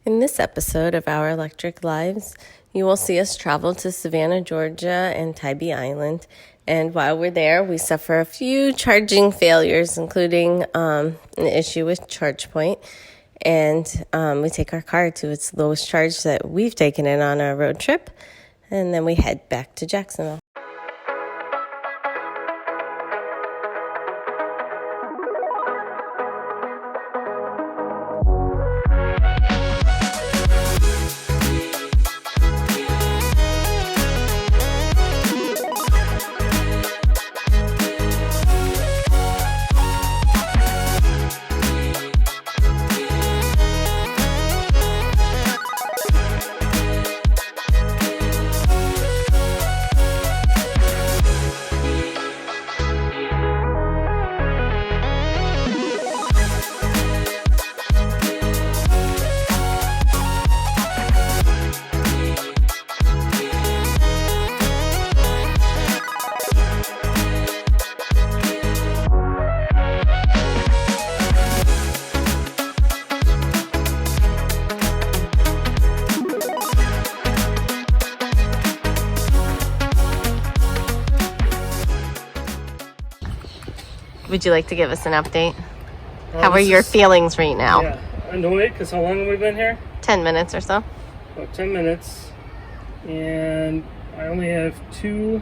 In this episode of Our Electric Lives, you will see us travel to Savannah, Georgia and Tybee Island. And while we're there, we suffer a few charging failures, including an issue with ChargePoint. And we take our car to its lowest charge that we've taken it on our road trip. And then we head back to Jacksonville. Would you like to give us an update? How are your feelings right now? Yeah, annoyed because how long have we been here? 10 minutes or so. About 10 minutes. And I only have two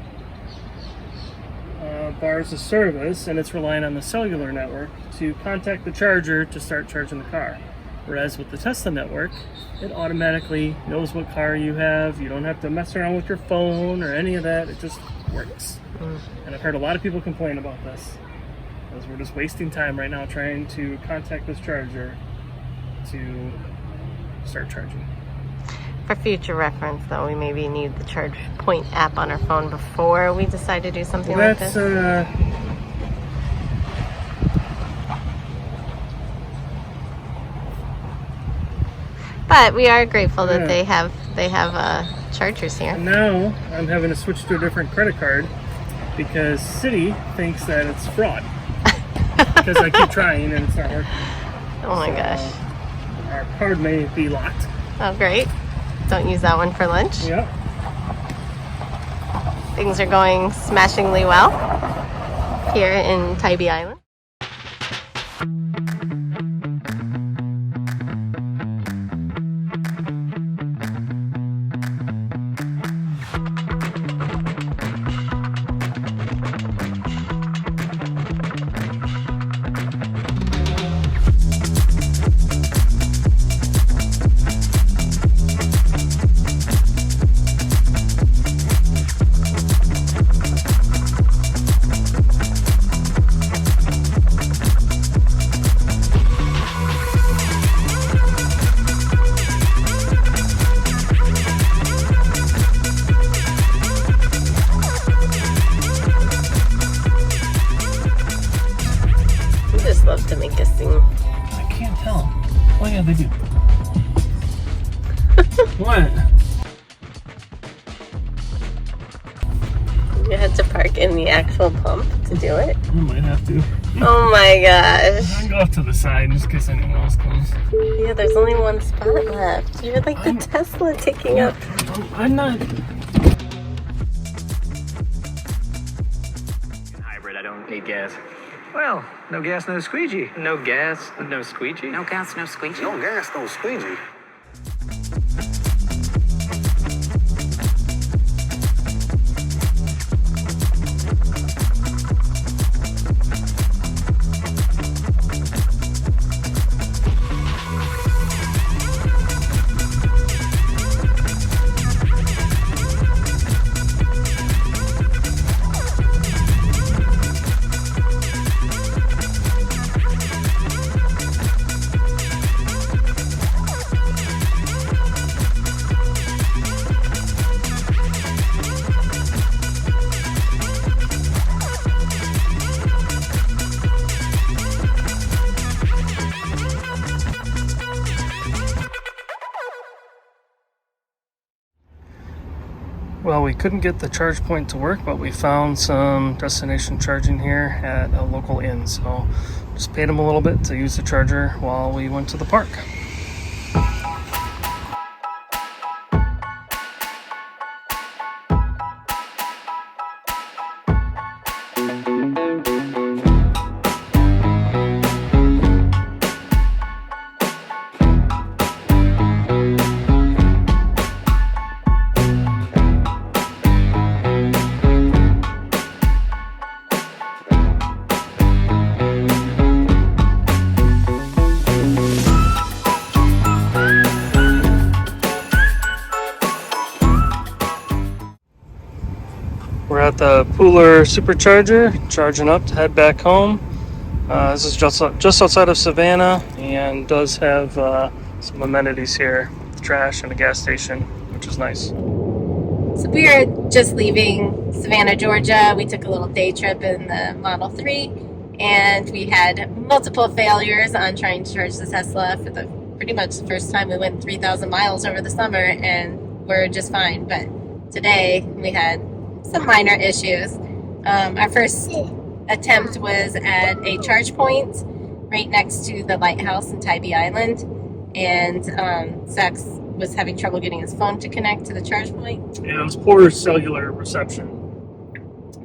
bars of service, and it's relying on the cellular network to contact the charger to start charging the car. Whereas with the Tesla network, it automatically knows what car you have. You don't have to mess around with your phone or any of that. It just works. And I've heard a lot of people complain about this. Because we're just wasting time right now trying to contact this charger to start charging. For future reference, though, we maybe need the ChargePoint app on our phone before we decide to do something like this. But we are grateful that they have chargers here. And now I'm having to switch to a different credit card because Citi thinks that it's fraud. Because I keep trying and it's not working. Oh my gosh. Our card may be locked. Oh, great. Don't use that one for lunch. Yep. Things are going smashingly well here in Tybee Island. Love to make us sing. I can't tell. Oh yeah, they do. What? You had to park in the actual pump to do it? I might have to. Oh my gosh. I'll go off to the side just in case anyone else comes. Yeah, there's only one spot left. You're like the Tesla taking up. I'm not. Hybrid, I don't need gas. Well, no gas, no squeegee. No gas, no squeegee. No gas, no squeegee. No gas, no squeegee. Well, we couldn't get the ChargePoint to work, but we found some destination charging here at a local inn. So just paid them a little bit to use the charger while we went to the park. We're at the Pooler supercharger, charging up to head back home. This is just outside of Savannah, and does have some amenities here, trash and a gas station, which is nice. So we are just leaving Savannah, Georgia. We took a little day trip in the Model 3, and we had multiple failures on trying to charge the Tesla for the pretty much the first time. We went 3,000 miles over the summer, and we're just fine. But today we had some minor issues. Our first attempt was at a ChargePoint right next to the lighthouse in Tybee Island, and Zach was having trouble getting his phone to connect to the ChargePoint. Yeah, it was poor cellular reception.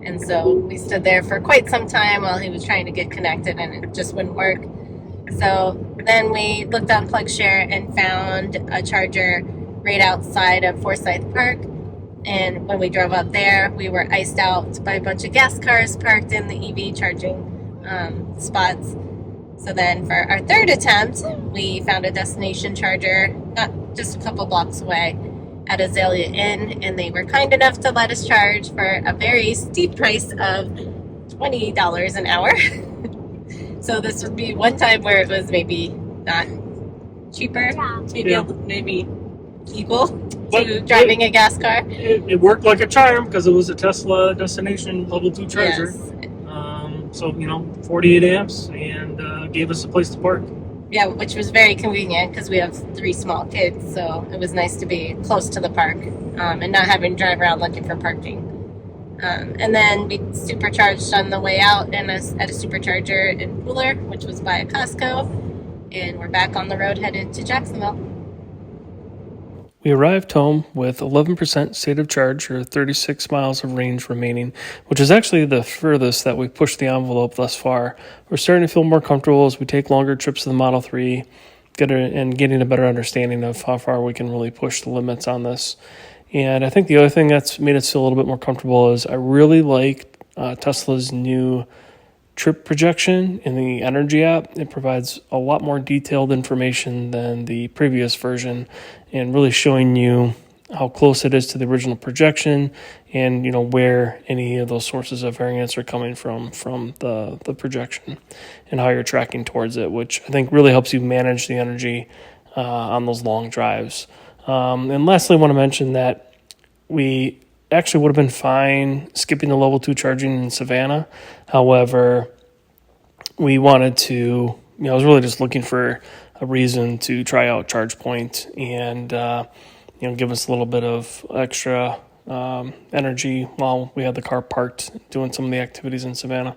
And so we stood there for quite some time while he was trying to get connected, and it just wouldn't work. So then we looked on PlugShare and found a charger right outside of Forsyth Park. And when we drove up there, we were iced out by a bunch of gas cars parked in the EV charging spots. So then for our third attempt, we found a destination charger not just a couple blocks away at Azalea Inn, and they were kind enough to let us charge for a very steep price of $20 an hour. So this would be one time where it was maybe not cheaper, maybe equal to driving a gas car. It worked like a charm because it was a Tesla destination level 2 charger. Yes. So 48 amps, and gave us a place to park. Yeah, which was very convenient because we have 3 small kids, so it was nice to be close to the park and not having to drive around looking for parking. And then we supercharged on the way out at a supercharger in Pooler, which was by a Costco, and we're back on the road headed to Jacksonville. We arrived home with 11% state of charge, or 36 miles of range remaining, which is actually the furthest that we've pushed the envelope thus far. We're starting to feel more comfortable as we take longer trips to the Model 3, getting a better understanding of how far we can really push the limits on this. And I think the other thing that's made us feel a little bit more comfortable is I really like Tesla's new trip projection in the Energy app. It provides a lot more detailed information than the previous version, and really showing you how close it is to the original projection, and where any of those sources of variance are coming from the projection, and how you're tracking towards it, which I think really helps you manage the energy on those long drives. And lastly, I want to mention that we actually would have been fine skipping the level 2 charging in Savannah. However, we wanted to, I was really just looking for a reason to try out ChargePoint and, give us a little bit of extra energy while we had the car parked doing some of the activities in Savannah.